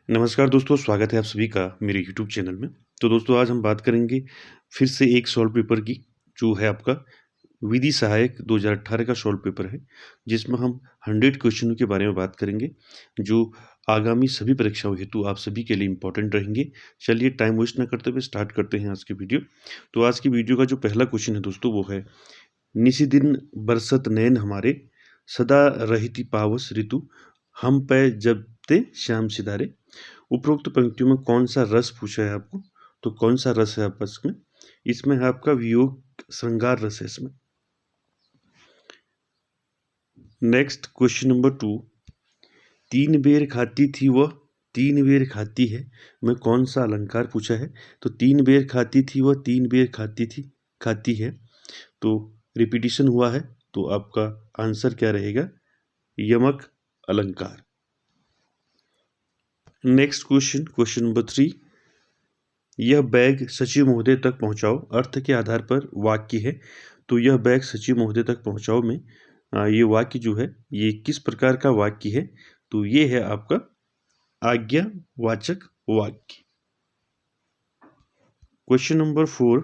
नमस्कार दोस्तों, स्वागत है आप सभी का मेरे यूट्यूब चैनल में। तो दोस्तों आज हम बात करेंगे फिर से एक सॉल्व पेपर की, जो है आपका विधि सहायक 2018 का सॉल्व पेपर है, जिसमें हम 100 क्वेश्चनों के बारे में बात करेंगे, जो आगामी सभी परीक्षाओं हेतु आप सभी के लिए इम्पोर्टेंट रहेंगे। चलिए टाइम वेस्ट ना करते हुए स्टार्ट करते हैं आज की वीडियो। तो आज की वीडियो का जो पहला क्वेश्चन है दोस्तों, वो है निसी दिन बरसत नैन हमारे, सदा रहिति पावस ऋतु, हम पे जब ते श्याम सिधारे। उपरोक्त पंक्तियों में कौन सा रस पूछा है आपको, तो कौन सा रस है आपस में? इसमें है आपका वियोग श्रृंगार रस है इसमें। नेक्स्ट क्वेश्चन नंबर 2, तीन बेर खाती थी वह तीन बेर खाती है, में कौन सा अलंकार पूछा है? तो तीन बेर खाती थी वह तीन बेर खाती है, तो रिपीटिशन हुआ है, तो आपका आंसर क्या रहेगा? यमक अलंकार। नेक्स्ट क्वेश्चन नंबर 3, यह बैग सचिव महोदय तक पहुंचाओ, अर्थ के आधार पर वाक्य है। तो यह बैग सचिव महोदय तक पहुंचाओ में ये वाक्य जो है, ये किस प्रकार का वाक्य है? तो ये है आपका आज्ञावाचक वाक्य। क्वेश्चन नंबर 4,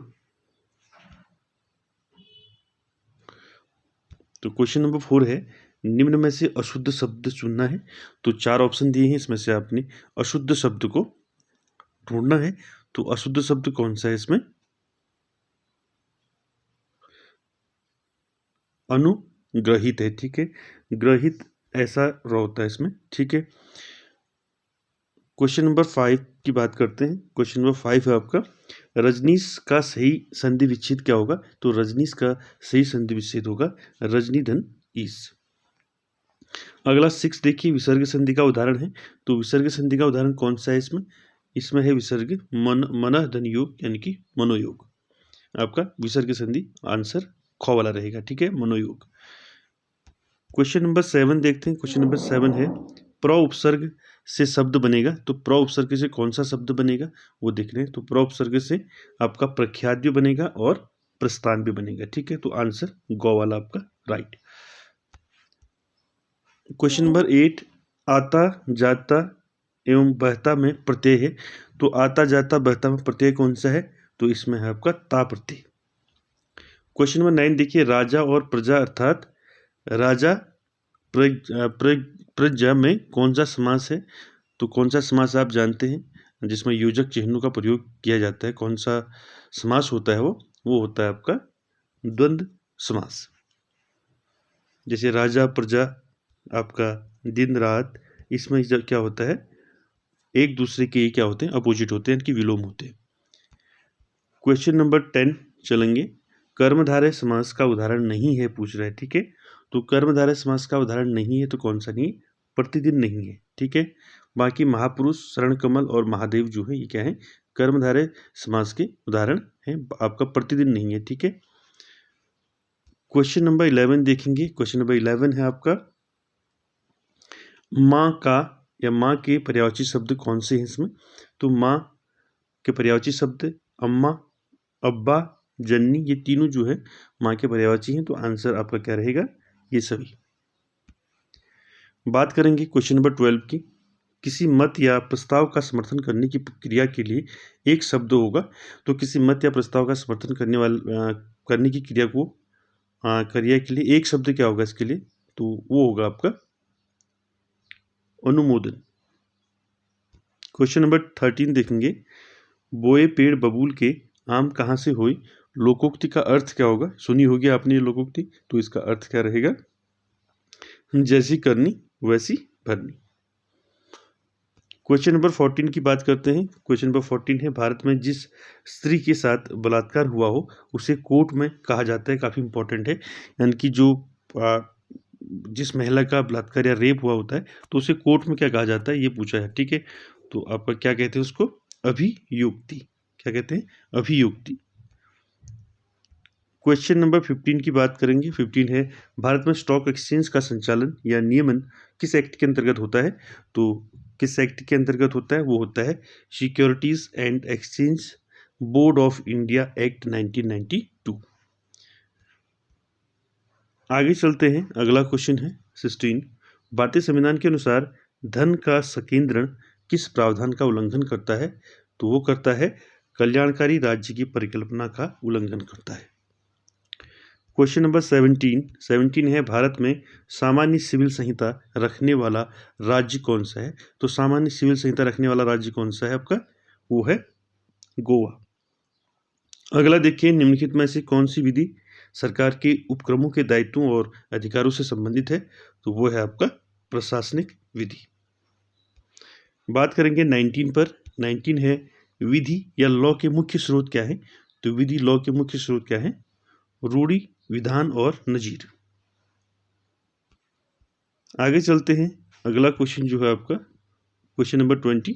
तो क्वेश्चन नंबर 4 है, निम्न में से अशुद्ध शब्द चुनना है। तो 4 ऑप्शन दिए हैं, इसमें से आपने अशुद्ध शब्द को ढूंढना है। तो अशुद्ध शब्द कौन सा है इसमें? अनुग्रहित है, ठीक है, ग्रहित ऐसा होता है इसमें, ठीक है। क्वेश्चन नंबर 5 की बात करते हैं। क्वेश्चन नंबर 5 है आपका, रजनीश का सही संधि विच्छेद क्या होगा? तो रजनीश का सही संधि विच्छेद होगा रजनीधन ईस। अगला 6 देखिए, विसर्ग संधि का उदाहरण है। तो विसर्ग संधि का उदाहरण कौन सा है इसमें? इसमें है विसर्ग मन धन योग, यानी कि मनोयोग। आपका विसर्ग संधि आंसर ख वाला रहेगा, ठीक है, मनोयोग। क्वेश्चन नंबर 7 देखते हैं। क्वेश्चन नंबर 7 है, प्र उपसर्ग से शब्द बनेगा। तो प्र उपसर्ग से कौन सा शब्द बनेगा वो देख रहे हैं। तो प्र उपसर्ग से आपका प्रख्यात भी बनेगा और प्रस्थान भी बनेगा, ठीक है। तो आंसर गौ वाला आपका राइट। क्वेश्चन नंबर 8, आता जाता एवं बहता में प्रत्यय है। तो आता जाता बहता में प्रत्यय कौन सा है? तो इसमें है आपका ता प्रत्यय। क्वेश्चन नंबर 9 देखिए, राजा और प्रजा अर्थात राजा प्रजा में कौन सा समास है? तो कौन सा समास आप जानते हैं जिसमें योजक चिन्हों का प्रयोग किया जाता है? कौन सा समास होता है वो होता है आपका द्वंद्व समास। जैसे राजा प्रजा, आपका दिन रात, इसमें क्या होता है, एक दूसरे के क्या होते हैं, अपोजिट होते हैं, इनकी विलोम होते हैं। क्वेश्चन नंबर 10 चलेंगे, कर्मधारय समास का उदाहरण नहीं है पूछ रहा है, ठीक है। तो कर्मधारय समास का उदाहरण नहीं है, तो कौन सा नहीं? प्रतिदिन नहीं है, ठीक है। बाकी महापुरुष, शरण कमल और महादेव जो है, ये क्या है? कर्मधारय समास के उदाहरण है, आपका प्रतिदिन नहीं है, ठीक है। क्वेश्चन नंबर 11 देखेंगे। क्वेश्चन नंबर 11 है आपका, माँ का या माँ के पर्यायवाची शब्द कौन से हैं इसमें? तो माँ के पर्यायवाची शब्द अम्मा, अब्बा, जननी, ये तीनों जो है माँ के पर्यायवाची हैं। तो आंसर आपका क्या रहेगा? ये सभी। बात करेंगे क्वेश्चन नंबर 12 की, किसी मत या प्रस्ताव का समर्थन करने की क्रिया के लिए एक शब्द होगा। तो किसी मत या प्रस्ताव का समर्थन करने की क्रिया के लिए एक शब्द क्या होगा इसके लिए? तो वो होगा आपका अनुमोदन। क्वेश्चन नंबर 13 देखेंगे, बोए पेड़ बबूल के आम कहाँ से होई। लोकोक्ति का अर्थ क्या होगा? सुनी होगी आपने ये लोकोक्ति, तो इसका अर्थ क्या रहेगा? जैसी करनी वैसी भरनी। क्वेश्चन नंबर 14 की बात करते हैं। क्वेश्चन नंबर 14 है, भारत में जिस स्त्री के साथ बलात्कार हुआ हो उसे कोर्ट में कहा जाता है। काफ़ी इंपॉर्टेंट है, यानी कि जो जिस महिला का बलात्कार या रेप हुआ होता है तो उसे कोर्ट में क्या कहा जाता है, ये पूछा है, ठीक है। तो आपका क्या कहते हैं उसको? अभियुक्ति। क्या कहते हैं? अभियुक्ति। क्वेश्चन नंबर 15 की बात करेंगे। 15 है, भारत में स्टॉक एक्सचेंज का संचालन या नियमन किस एक्ट के अंतर्गत होता है? तो किस एक्ट के अंतर्गत होता है? वो होता है securities and exchange board of India act 1992। आगे चलते हैं। अगला क्वेश्चन है 16, भारतीय संविधान के अनुसार धन का संकेंद्रण किस प्रावधान का उल्लंघन करता है? तो वो करता है कल्याणकारी राज्य की परिकल्पना का उल्लंघन करता है। क्वेश्चन नंबर 17 है, भारत में सामान्य सिविल संहिता रखने वाला राज्य कौन सा है? तो सामान्य सिविल संहिता रखने वाला राज्य कौन सा है आपका? वो है गोवा। अगला देखिए, निम्नलिखित में से कौन सी विधि सरकार के उपक्रमों के दायित्वों और अधिकारों से संबंधित है? तो वो है आपका प्रशासनिक विधि। बात करेंगे 19 पर। 19 है, विधि या लॉ के मुख्य स्रोत क्या है? तो विधि लॉ के मुख्य स्रोत क्या है? रूढ़ि, विधान और नजीर। आगे चलते हैं, अगला क्वेश्चन जो है आपका क्वेश्चन नंबर 20।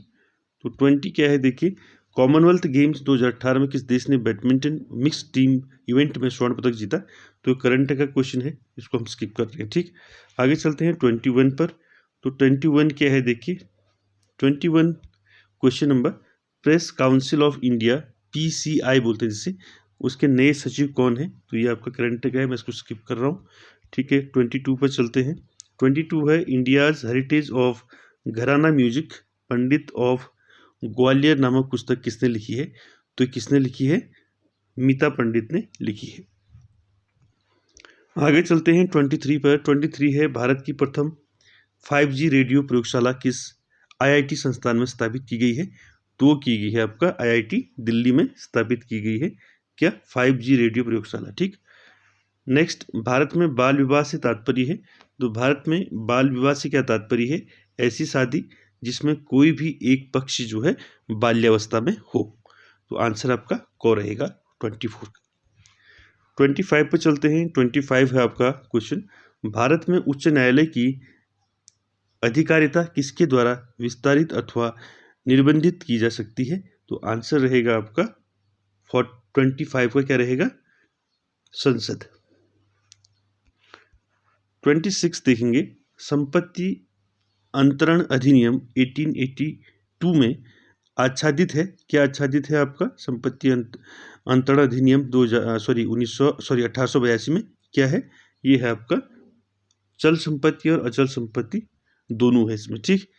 तो 20 क्या है देखिए, कॉमनवेल्थ गेम्स 2018 में किस देश ने बैडमिंटन मिक्स टीम इवेंट में स्वर्ण पदक जीता? तो करंट का क्वेश्चन है, इसको हम स्किप कर रहे हैं। ठीक, आगे चलते हैं 21 पर। तो 21 क्या है देखिए, 21 question number, press council of India PCI बोलते हैं जिसे, उसके नए सचिव कौन है? तो ये आपका करंट का है, मैं इसको स्किप कर रहा हूँ। ठीक है, 22 पर चलते हैं। 22 है, इंडियाज हेरिटेज ऑफ घराना म्यूजिक पंडित ऑफ ग्वालियर नामक पुस्तक किसने लिखी है? तो किसने लिखी है? मीता पंडित ने लिखी है। आगे चलते हैं 23 पर। 23 है, भारत की प्रथम 5G रेडियो प्रयोगशाला किस IIT संस्थान में स्थापित की गई है? तो की गई है आपका IIT दिल्ली में स्थापित की गई है क्या? 5G रेडियो प्रयोगशाला। ठीक, नेक्स्ट, भारत में बाल विवाह से तात्पर्य है? तो भारत में बाल विवाह से क्या तात्पर्य है? ऐसी शादी जिसमें कोई भी एक पक्ष जो है बाल्यावस्था में हो। तो आंसर आपका को रहेगा 24 का। 25 पर चलते हैं। 25 है आपका क्वेश्चन, भारत में उच्च न्यायालय की अधिकारिता किसके द्वारा विस्तारित अथवा निर्बंधित की जा सकती है? तो आंसर रहेगा आपका 25 का क्या रहेगा? संसद। 26 देखेंगे, संपत्ति अंतरण अधिनियम 1882 में आच्छादित है। क्या आच्छादित है आपका? संपत्ति अंतरण अधिनियम 1882 में क्या है? ये है आपका चल संपत्ति और अचल संपत्ति दोनों है इसमें। ठीक,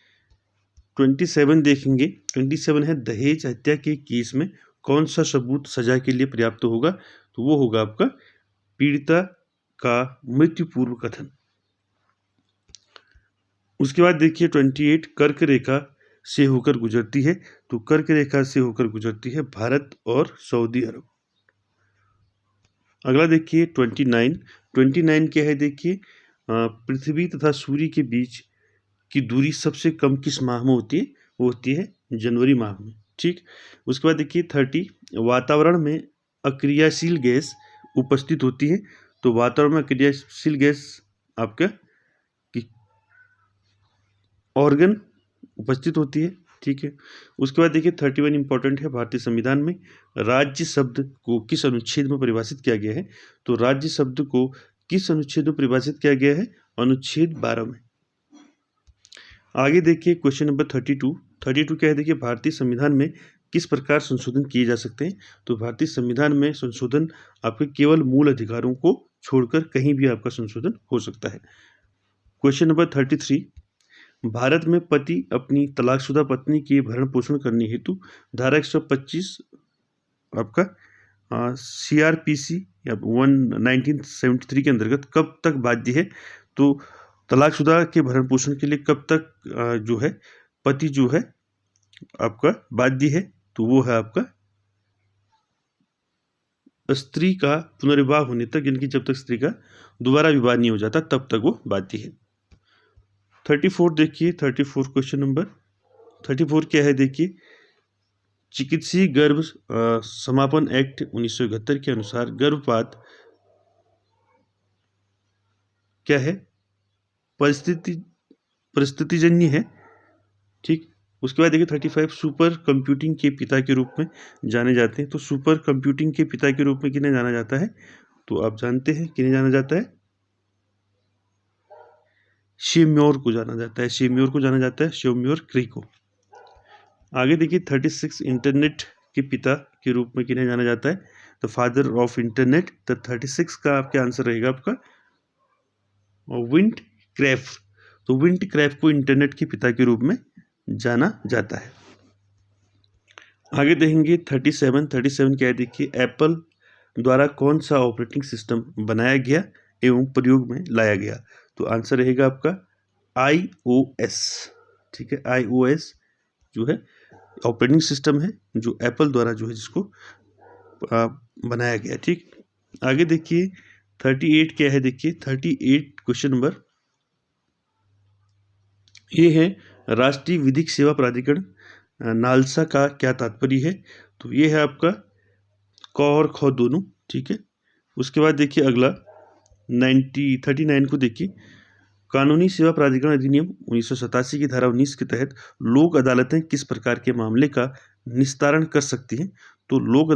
27 देखेंगे। 27 है, दहेज हत्या के केस में कौन सा सबूत सजा के लिए पर्याप्त होगा? तो वो होगा आपका पीड़िता का मृत्यु पूर्व कथन। उसके बाद देखिए 28, कर्क रेखा से होकर गुजरती है। तो कर्क रेखा से होकर गुजरती है भारत और सऊदी अरब। अगला देखिए 29। 29 क्या है देखिए, पृथ्वी तथा सूर्य के बीच की दूरी सबसे कम किस माह में होती है? वो होती है जनवरी माह में। ठीक, उसके बाद देखिए 30, वातावरण में अक्रियाशील गैस उपस्थित होती है। तो वातावरण में अक्रियाशील गैस आपका ऑर्गन उपस्थित होती है। ठीक है, उसके बाद देखिए 31 इंपॉर्टेंट है, भारतीय संविधान में राज्य शब्द को किस अनुच्छेद में परिभाषित किया गया है? तो राज्य शब्द को किस अनुच्छेद में परिभाषित किया गया है? अनुच्छेद 12 में। आगे देखिए क्वेश्चन नंबर 32। 32 क्या है देखिए, भारतीय संविधान में किस प्रकार संशोधन किए जा सकते हैं? तो भारतीय संविधान में संशोधन आपके केवल मूल अधिकारों को छोड़कर कहीं भी आपका संशोधन हो सकता है। क्वेश्चन नंबर 33, भारत में पति अपनी तलाकशुदा पत्नी के भरण पोषण करने हेतु धारा 125 आपका CRPC या 1973 के अंतर्गत कब तक बाध्य है? तो तलाकशुदा के भरण पोषण के लिए कब तक जो है पति जो है आपका बाध्य है? तो वो है आपका स्त्री का पुनर्विवाह होने तक, यानी कि जब तक स्त्री का दोबारा विवाह नहीं हो जाता तब तक वो बाध्य है। 34 देखिए, 34 क्वेश्चन नंबर 34 क्या है देखिए, चिकित्सीय गर्भ समापन एक्ट 1971 के अनुसार गर्भपात क्या है? परिस्थितिजन्य है। ठीक, उसके बाद देखिए 35, सुपर कंप्यूटिंग के पिता के रूप में जाने जाते हैं। तो सुपर कंप्यूटिंग के पिता के रूप में किन्हें जाना जाता है? तो आप जानते हैं किन्हें जाना जाता है? शेम्योर को जाना जाता है। शेम्योर को जाना जाता है, शेम्योर क्री को। आगे देखिए 36, इंटरनेट के पिता के रूप में किन्हें जाना जाता है? The father of internet. तो 36 का आपका आंसर रहेगा आपका विंट क्रैफ। तो विंट क्रैफ को इंटरनेट के पिता के रूप में जाना जाता है। आगे देखेंगे 37 क्या है देखिए, एप्पल द्वारा कौन सा ऑपरेटिंग सिस्टम बनाया गया एवं प्रयोग में लाया गया। तो आंसर रहेगा आपका iOS। ठीक है, iOS जो है ऑपरेटिंग सिस्टम है जो एप्पल द्वारा जो है जिसको बनाया गया। ठीक, आगे देखिए 38 क्या है देखिए, 38 क्वेश्चन नंबर ये है, राष्ट्रीय विधिक सेवा प्राधिकरण नालसा का क्या तात्पर्य है। तो ये है आपका क और ख दोनों। ठीक है, उसके बाद देखिए अगला 39 को देखिए, कानूनी सेवा प्राधिकरण अधिनियम 1987 की धारा 19 के तहत लोक अदालतें किस प्रकार के मामले का निस्तारण कर सकती हैं। तो लोक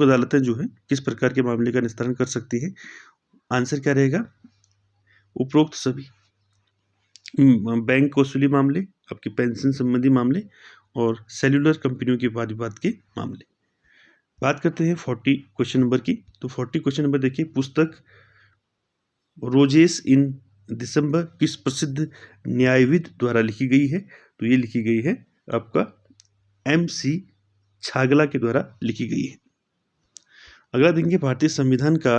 अदालतें जो है किस प्रकार के मामले का निस्तारण कर सकती है। आंसर क्या रहेगा, उपरोक्त सभी बैंक वसूली मामले, आपके पेंशन संबंधी मामले और सेल्युलर कंपनियों के वाद विवाद के मामले। बात करते हैं 40 क्वेश्चन नंबर की। तो 40 क्वेश्चन नंबर देखिए, पुस्तक रोजेस इन दिसंबर किस प्रसिद्ध न्यायविद द्वारा लिखी गई है। तो ये लिखी गई है आपका MC छागला के द्वारा लिखी गई है। अगला देखेंगे, भारतीय संविधान का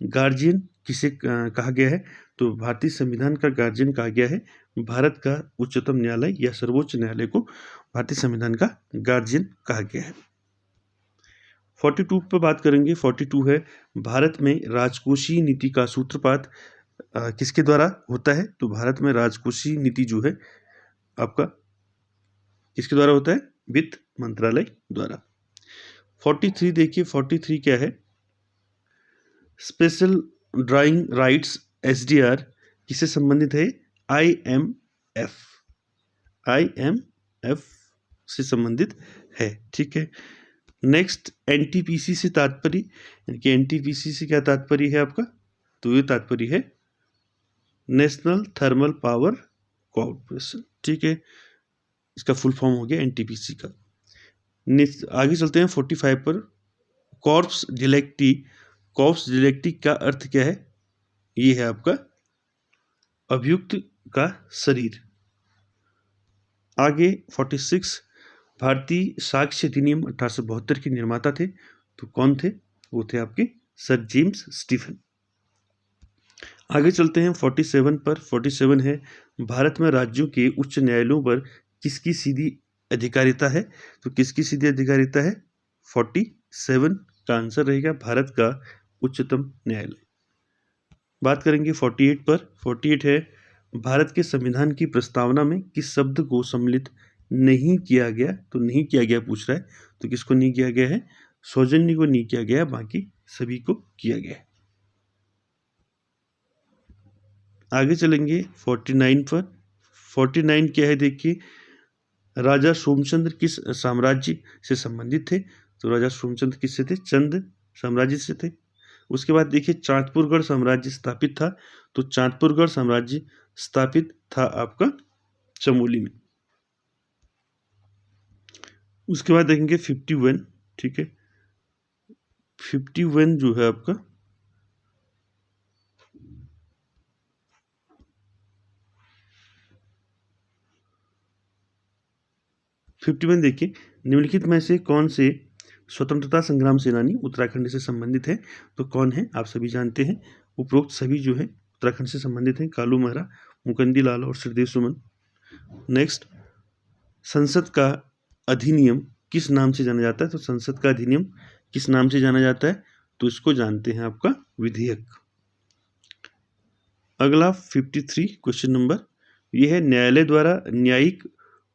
गार्जियन किसे कहा गया है। तो भारतीय संविधान का गार्जियन कहा गया है भारत का उच्चतम न्यायालय या सर्वोच्च न्यायालय को भारतीय संविधान का गार्जियन कहा गया है। 42 पर बात करेंगे। 42 है, भारत में राजकोषीय नीति का सूत्रपात किसके द्वारा होता है। तो भारत में राजकोषीय नीति जो है आपका किसके द्वारा होता है, वित्त मंत्रालय द्वारा। 43 देखिए, 43 क्या है, स्पेशल ड्राइंग राइट्स SDR किससे संबंधित है, IMF से संबंधित है। ठीक है, नेक्स्ट NTPC से तात्पर्य, यानी कि NTPC से क्या तात्पर्य है आपका। तो ये तात्पर्य है नेशनल थर्मल पावर कॉर्पोरेशन। ठीक है, इसका फुल फॉर्म हो गया NTPC का। आगे चलते हैं 45 पर, कॉर्प्स डिलेक्टी का अर्थ क्या है। ये है आपका अभियुक्त का शरीर। आगे 46, भारतीय साक्ष्य अधिनियम 1872 के निर्माता थे। तो कौन थे, वो थे आपके सर जेम्स स्टीफन। आगे चलते हैं 47 पर। 47 है, भारत में राज्यों के उच्च न्यायालयों पर किसकी सीधी अधिकारिता है। तो किसकी सीधी अधिकारिता है, 47 का आंसर रहेगा भारत का उच्चतम न्यायालय। बात करेंगे 48 पर। 48 है, भारत के संविधान की प्रस्तावना में किस शब्द को सम्मिलित नहीं किया गया। तो नहीं किया गया पूछ रहा है, तो किसको नहीं किया गया है, सौजन्य को नहीं किया गया, बाकी सभी को किया गया है। आगे चलेंगे 49 पर। 49 क्या है देखिए, राजा सोमचंद्र किस साम्राज्य से संबंधित थे। तो राजा सोमचंद्र किससे थे, चंद साम्राज्य से थे। उसके बाद देखिए चांदपुरगढ़ साम्राज्य स्थापित था। तो चांदपुरगढ़ साम्राज्य स्थापित था आपका चमोली में। उसके बाद देखेंगे 51। ठीक है, 51 जो है आपका 51 देखिए, निम्नलिखित में से कौन से स्वतंत्रता संग्राम सेनानी उत्तराखंड से संबंधित है। तो कौन है, आप सभी जानते हैं, उपरोक्त सभी जो है उत्तराखंड से संबंधित हैं, कालू महरा, मुकुंदी लाल और श्रीदेव सुमन। नेक्स्ट, संसद का अधिनियम किस नाम से जाना जाता है। तो संसद का अधिनियम किस नाम से जाना जाता है, तो इसको जानते हैं आपका विधेयक। अगला 53 क्वेश्चन नंबर, यह है, न्यायालय द्वारा न्यायिक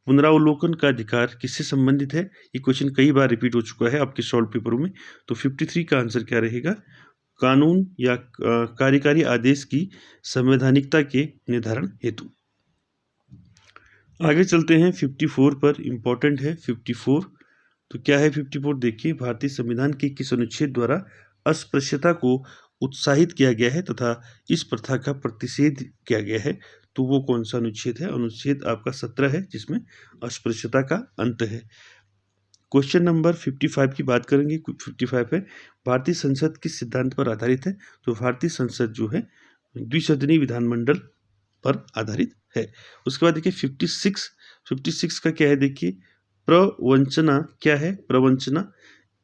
पुनरावलोकन का अधिकार किससे संबंधित है। ये क्वेश्चन कई बार रिपीट हो चुका है आपके सॉल्व पेपरों में। तो 53 का आंसर क्या रहेगा, कानून या कार्यकारी आदेश की संवैधानिकता के निर्धारण हेतु। आगे चलते हैं 54 पर, इंपॉर्टेंट है 54। तो क्या है 54 देखिए, भारतीय संविधान के किस अनुच्छेद द्वारा अस्पृश्यता को उत्साहित किया गया है तथा इस प्रथा का प्रतिषेध किया गया है। तो वो कौन सा अनुच्छेद है, अनुच्छेद आपका 17 है, जिसमें अस्पृश्यता का अंत है। क्वेश्चन नंबर 55 की बात करेंगे। 55 है, भारतीय संसद किस सिद्धांत पर आधारित है। तो भारतीय संसद जो है द्विसदनीय विधानमंडल पर आधारित है। उसके बाद देखिए 56 56 का क्या है देखिए, प्रवंचना क्या है, प्रवंचना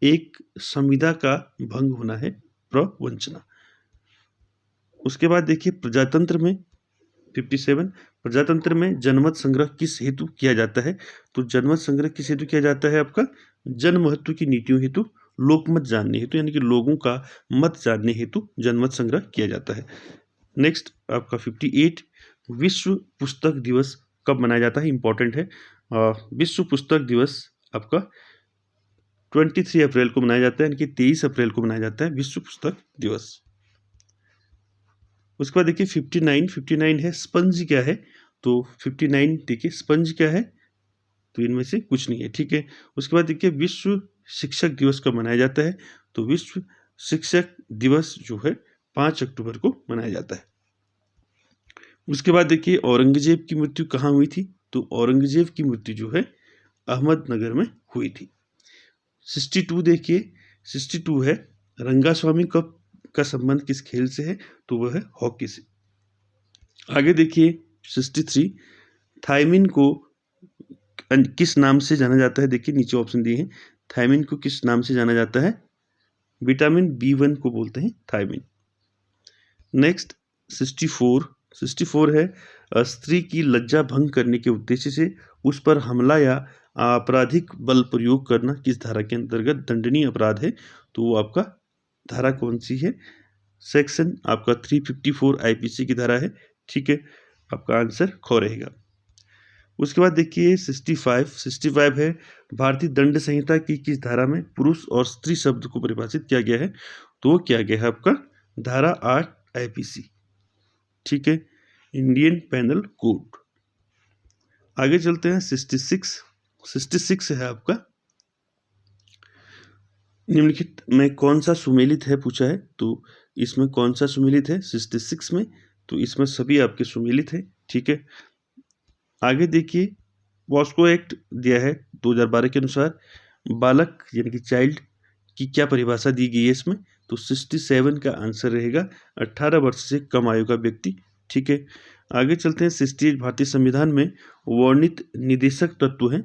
एक संविदा का भंग होना है, प्रवंचना। उसके बाद देखिए प्रजातंत्र में 57, प्रजातंत्र में जनमत संग्रह किस हेतु किया जाता है, तो जनमत संग्रह किस हेतु किया जाता है आपका, जन महत्व की नीतियों हेतु, लोकमत जानने हेतु, यानी कि लोगों का मत जानने हेतु जनमत संग्रह किया जाता है। नेक्स्ट आपका 58, विश्व पुस्तक दिवस कब मनाया जाता है, इंपॉर्टेंट है। विश्व पुस्तक दिवस आपका 23 अप्रैल को मनाया जाता है, यानी कि 23 अप्रैल को मनाया जाता है विश्व पुस्तक दिवस। उसके बाद देखिए 59 है स्पंज क्या है, तो 59 देखिए स्पंज क्या है, तो इनमें से कुछ नहीं है, ठीक है। उसके बाद देखिए विश्व शिक्षक दिवस कब मनाया जाता है, तो विश्व शिक्षक दिवस जो है 5 अक्टूबर को मनाया जाता है। उसके बाद देखिए औरंगजेब की मृत्यु कहाँ हुई थी, तो औरंगजेब की मृत्यु जो है अहमदनगर में हुई थी। 62 देखिए, 62 है रंगास्वामी कप का संबंध किस खेल से है, तो वह है हॉकी से। आगे देखिए 63, थायमिन को किस नाम से जाना जाता है, देखिए नीचे ऑप्शन दिए हैं, थायमिन को किस नाम से जाना जाता है, विटामिन B1 को बोलते हैं थायमिन। नेक्स्ट 64 है स्त्री की लज्जा भंग करने के उद्देश्य से उस पर हमला या आपराधिक बल प्रयोग करना किस धारा के अंतर्गत दंडनीय अपराध है, तो वो आपका धारा कौन सी है, सेक्शन आपका 354 IPC की धारा है, ठीक है, आपका आंसर ख रहेगा। उसके बाद देखिए 65 है भारतीय दंड संहिता की किस धारा में पुरुष और स्त्री शब्द को परिभाषित किया गया है, तो वो क्या गया है आपका धारा 8 IPC, ठीक है, इंडियन पेनल कोड। आगे चलते हैं 66 है आपका निम्नलिखित में कौन सा सुमेलित है पूछा है, तो इसमें कौन सा सुमेलित है 66 में, तो इसमें सभी आपके सुमेलित है, ठीक है। आगे देखिए पॉस्को एक्ट दिया है 2012 के अनुसार बालक यानी कि चाइल्ड की क्या परिभाषा दी गई है इसमें, तो 67 का आंसर रहेगा 18 वर्ष से कम आयु का व्यक्ति, ठीक है। आगे चलते हैं 68 भारतीय संविधान में वर्णित निदेशक तत्व हैं,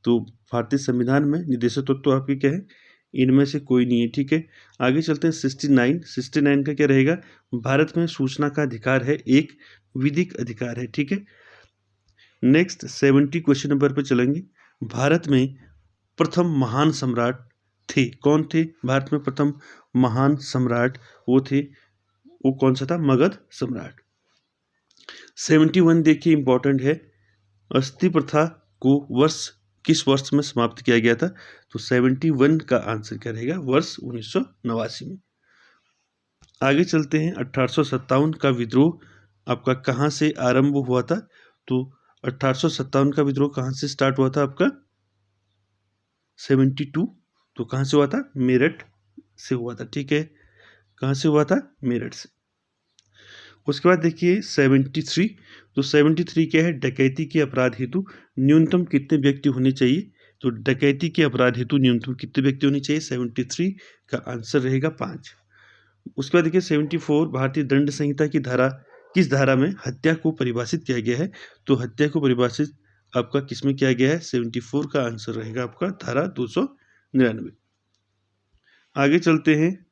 तो भारतीय संविधान में निदेशक तत्व आपके क्या है, इनमें से कोई नहीं है, ठीक है। आगे चलते हैं 69 का क्या रहेगा, भारत में सूचना का अधिकार है एक विधिक अधिकार है, ठीक है। नेक्स्ट 70 क्वेश्चन नंबर पर चलेंगे, भारत में प्रथम महान सम्राट थे, कौन थे भारत में प्रथम महान सम्राट, वो थे, वो कौन सा था, मगध सम्राट। 71 देखिए इंपॉर्टेंट है, अस्थि प्रथा को किस वर्ष में समाप्त किया गया था, तो 71 का आंसर क्या रहेगा, वर्ष 1989 में। आगे चलते हैं 1857 का विद्रोह आपका कहाँ से आरंभ हुआ था, तो 1857 का विद्रोह कहाँ से स्टार्ट हुआ था आपका 72, तो कहाँ से हुआ था, मेरठ से हुआ था, ठीक है, कहाँ से हुआ था, मेरठ से। उसके बाद देखिए 73, तो 73 क्या है, डकैती के अपराध हेतु न्यूनतम कितने व्यक्ति होने चाहिए, तो डकैती के अपराध हेतु न्यूनतम कितने व्यक्ति होने चाहिए, 73 का आंसर रहेगा 5। उसके बाद देखिए 74 भारतीय दंड संहिता की धारा किस धारा में हत्या को परिभाषित किया गया है, तो हत्या को परिभाषित आपका किसमें किया गया है, 74 का आंसर रहेगा आपका धारा 299। आगे चलते हैं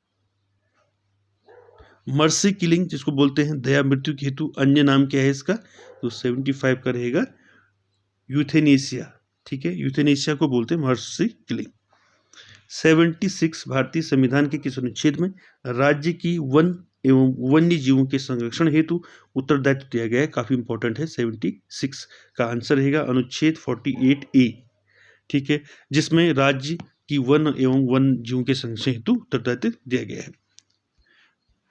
मर्सी किलिंग जिसको बोलते हैं दया मृत्यु के हेतु अन्य नाम क्या है इसका, तो 75 का रहेगा यूथेनेशिया, ठीक है, यूथेनेशिया को बोलते हैं मर्सी किलिंग। 76 भारतीय संविधान के किस अनुच्छेद में राज्य की वन एवं वन्य जीवों के संरक्षण हेतु उत्तरदायित्व दिया गया है, काफी इंपॉर्टेंट है, 76 का आंसर रहेगा अनुच्छेद 48A, ठीक है, जिसमें राज्य की वन एवं वन्य जीवों के संरक्षण हेतु उत्तरदायित्व दिया गया है।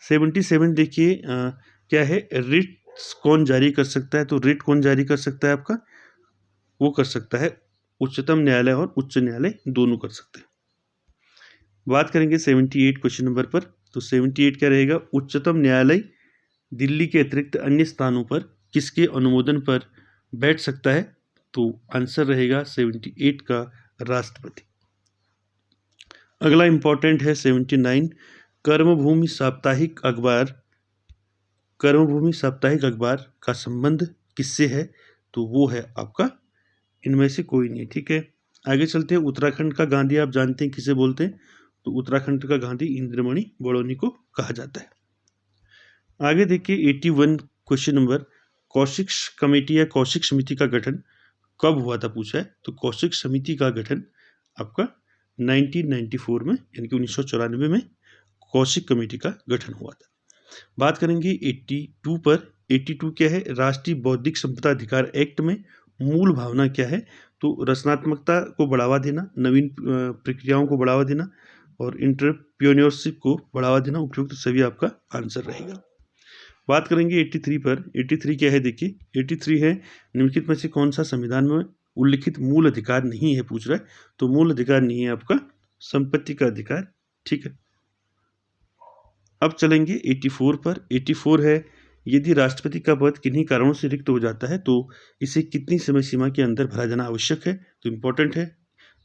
77 देखिए क्या है, रिट कौन जारी कर सकता है, तो रिट कौन जारी कर सकता है आपका, वो कर सकता है उच्चतम न्यायालय और उच्च न्यायालय दोनों कर सकते हैं। बात करेंगे 78 क्वेश्चन नंबर पर, तो 78 क्या रहेगा, उच्चतम न्यायालय दिल्ली के अतिरिक्त अन्य स्थानों पर किसके अनुमोदन पर बैठ सकता है, तो आंसर रहेगा 78 का राष्ट्रपति। अगला इंपॉर्टेंट है 79 कर्मभूमि साप्ताहिक अखबार का संबंध किससे है, तो वो है आपका इनमें से कोई नहीं, ठीक है। आगे चलते हैं। उत्तराखंड का गांधी आप जानते हैं किसे बोलते हैं? तो उत्तराखंड का गांधी इंद्रमणि बड़ौनी को कहा जाता है। आगे देखिए 81 क्वेश्चन नंबर, कौशिक कमेटी या कौशिक समिति का गठन कब हुआ था पूछा है। तो कौशिक समिति का गठन आपका 1994 में यानी कि 1994 में कौशिक कमेटी का गठन हुआ था। बात करेंगे 82 पर। 82 क्या है? राष्ट्रीय बौद्धिक संपदा अधिकार एक्ट में मूल भावना क्या है? तो रचनात्मकता को बढ़ावा देना, नवीन प्रक्रियाओं को बढ़ावा देना और एंटरप्रेन्योरशिप को बढ़ावा देना। उपयुक्त सभी आपका आंसर रहेगा। बात करेंगे 83 पर। 83 क्या है? देखिए 83 है निम्नलिखित में से कौन सा संविधान में उल्लिखित मूल अधिकार नहीं है पूछ रहा है। तो मूल अधिकार नहीं है आपका संपत्ति का अधिकार, ठीक है। अब चलेंगे 84 पर। 84 है यदि राष्ट्रपति का पद किन्हीं कारणों से रिक्त हो जाता है तो इसे कितनी समय सीमा के अंदर भरा जाना आवश्यक है? तो इम्पोर्टेंट है,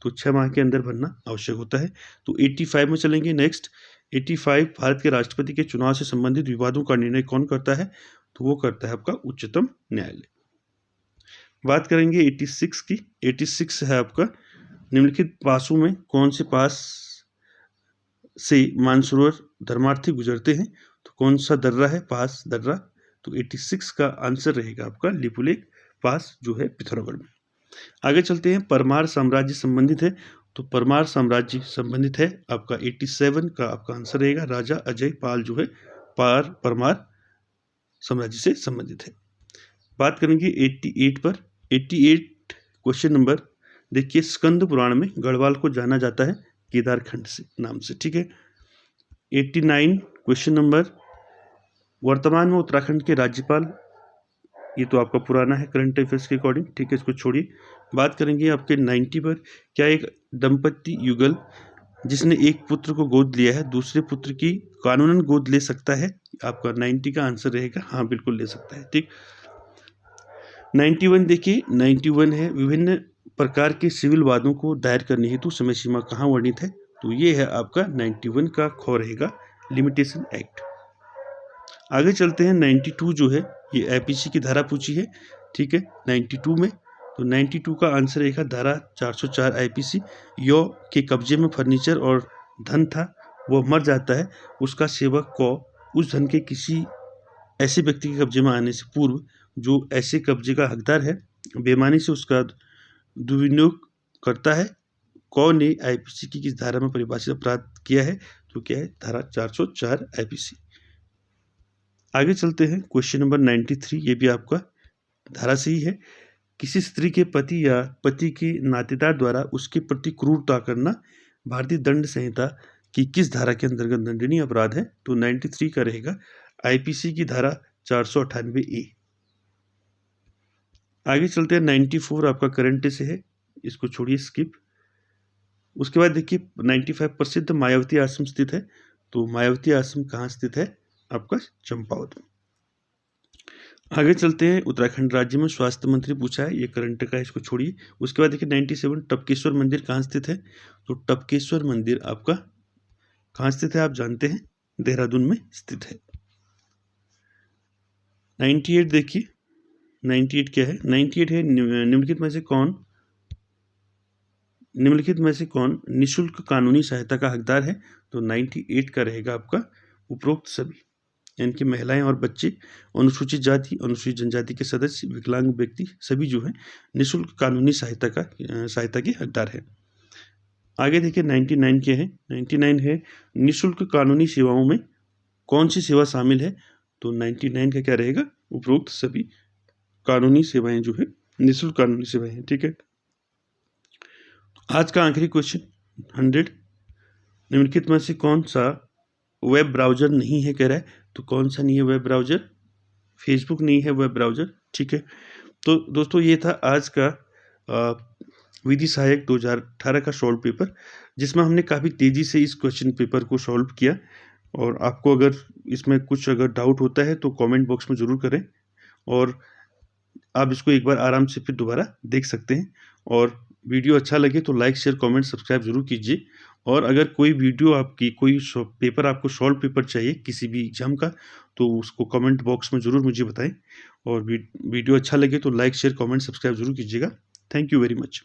तो 6 माह के अंदर भरना आवश्यक होता है। तो 85 में चलेंगे। नेक्स्ट 85 भारत के राष्ट्रपति के चुनाव से संबंधित विवादों का निर्णय कौन करता है? तो वो करता है आपका उच्चतम न्यायालय। बात करेंगे 86 की। 86 है आपका निम्नलिखित पासों में कौन से पास से मानसरोवर धर्मार्थी गुजरते हैं? तो कौन सा दर्रा है? पास दर्रा। तो 86 का आंसर रहेगा आपका लिपुलेख पास जो है पिथौरागढ़ में। आगे चलते हैं। परमार साम्राज्य संबंधित है। तो परमार साम्राज्य संबंधित है आपका 87 का आपका आंसर रहेगा। राजा अजय पाल जो है परमार साम्राज्य से संबंधित है। बात करेंगे 88 पर। 88 क्वेश्चन नंबर देखिए, स्कंद पुराण में गढ़वाल को जाना जाता है केदारखंड से नाम से, ठीक है। 89 क्वेश्चन नंबर, वर्तमान में उत्तराखंड के राज्यपाल, ये तो आपका पुराना है करंट अफेयर्स के अकॉर्डिंग, ठीक है, इसको छोड़िए। बात करेंगे आपके 90 पर। क्या एक दंपति युगल जिसने एक पुत्र को गोद लिया है दूसरे पुत्र की कानूनन गोद ले सकता है? आपका 90 का आंसर रहेगा हाँ, बिल्कुल ले सकता है, ठीक। 91 देखिए, 91 है विभिन्न प्रकार के सिविल वादों को दायर करने हेतु समय सीमा कहाँ वर्णित है? तो ये है आपका 91 का ख रहेगा लिमिटेशन एक्ट। आगे चलते हैं 92 जो है ये आईपीसी की धारा पूछी है, ठीक है, 92 में। तो 92 का आंसर रहेगा धारा 404 आईपीसी। यो के कब्जे में फर्नीचर और धन था, वह मर जाता है, उसका सेवक को उस धन के किसी ऐसे व्यक्ति के कब्जे में आने से पूर्व जो ऐसे कब्जे का हकदार है बेईमानी से उसका दुर्विनियोग करता है, कौन ने आईपीसी की किस धारा में परिभाषित अपराध किया है? तो क्या है? धारा 404 आईपीसी। आगे चलते हैं क्वेश्चन नंबर 93, ये भी आपका धारा से ही है। किसी स्त्री के पति या पति के नातेदार द्वारा उसके प्रति क्रूरता करना भारतीय दंड संहिता की किस धारा के अंतर्गत दंडनीय अपराध है? तो 93 का रहेगा आईपीसी की धारा 498 ए। आगे चलते हैं 94 आपका करंट से है, इसको छोड़िए स्किप। उसके बाद देखिए 95 प्रसिद्ध मायावती आश्रम स्थित है। तो मायावती आश्रम कहाँ स्थित है? आपका चंपावत में। आगे चलते हैं। उत्तराखंड राज्य में स्वास्थ्य मंत्री पूछा है, ये करंट का है, इसको छोड़िए। उसके बाद देखिए 97 टपकेश्वर मंदिर कहाँ स्थित है? तो टपकेश्वर मंदिर आपका कहाँ स्थित है? आप जानते हैं देहरादून में स्थित है। 98 देखिए, 98 क्या है? 98 है निम्नलिखित में से कौन निःशुल्क कानूनी सहायता का हकदार है? तो 98 का रहेगा आपका उपरोक्त सभी, यानी कि महिलाएं और बच्चे, अनुसूचित जाति, अनुसूचित जनजाति के सदस्य, विकलांग व्यक्ति, सभी जो है निःशुल्क कानूनी सहायता के हकदार है। आगे देखिए 99 क्या है? 99 है निःशुल्क कानूनी सेवाओं में कौन सी सेवा शामिल है? तो 99 का क्या रहेगा? उपरोक्त सभी कानूनी सेवाएं जो है निःशुल्क कानूनी सेवाएं हैं, ठीक है। आज का आखिरी क्वेश्चन 100, निम्नलिखित में से कौन सा वेब ब्राउजर नहीं है कह रहा है? तो कौन सा नहीं है वेब ब्राउजर? फेसबुक नहीं है वेब ब्राउजर, ठीक है। तो दोस्तों ये था आज का विधि सहायक 2018 का सॉल्व पेपर, जिसमें हमने काफ़ी तेज़ी से इस क्वेश्चन पेपर को सॉल्व किया। और आपको अगर इसमें कुछ अगर डाउट होता है तो कमेंट बॉक्स में ज़रूर करें, और आप इसको एक बार आराम से फिर दोबारा देख सकते हैं। और वीडियो अच्छा लगे तो लाइक, शेयर, कमेंट, सब्सक्राइब जरूर कीजिए। और अगर कोई वीडियो आपकी, कोई पेपर आपको सॉल्व पेपर चाहिए किसी भी एग्जाम का, तो उसको कमेंट बॉक्स में ज़रूर मुझे बताएं। और वीडियो अच्छा लगे तो लाइक, शेयर, कमेंट, सब्सक्राइब जरूर कीजिएगा। Thank you very much.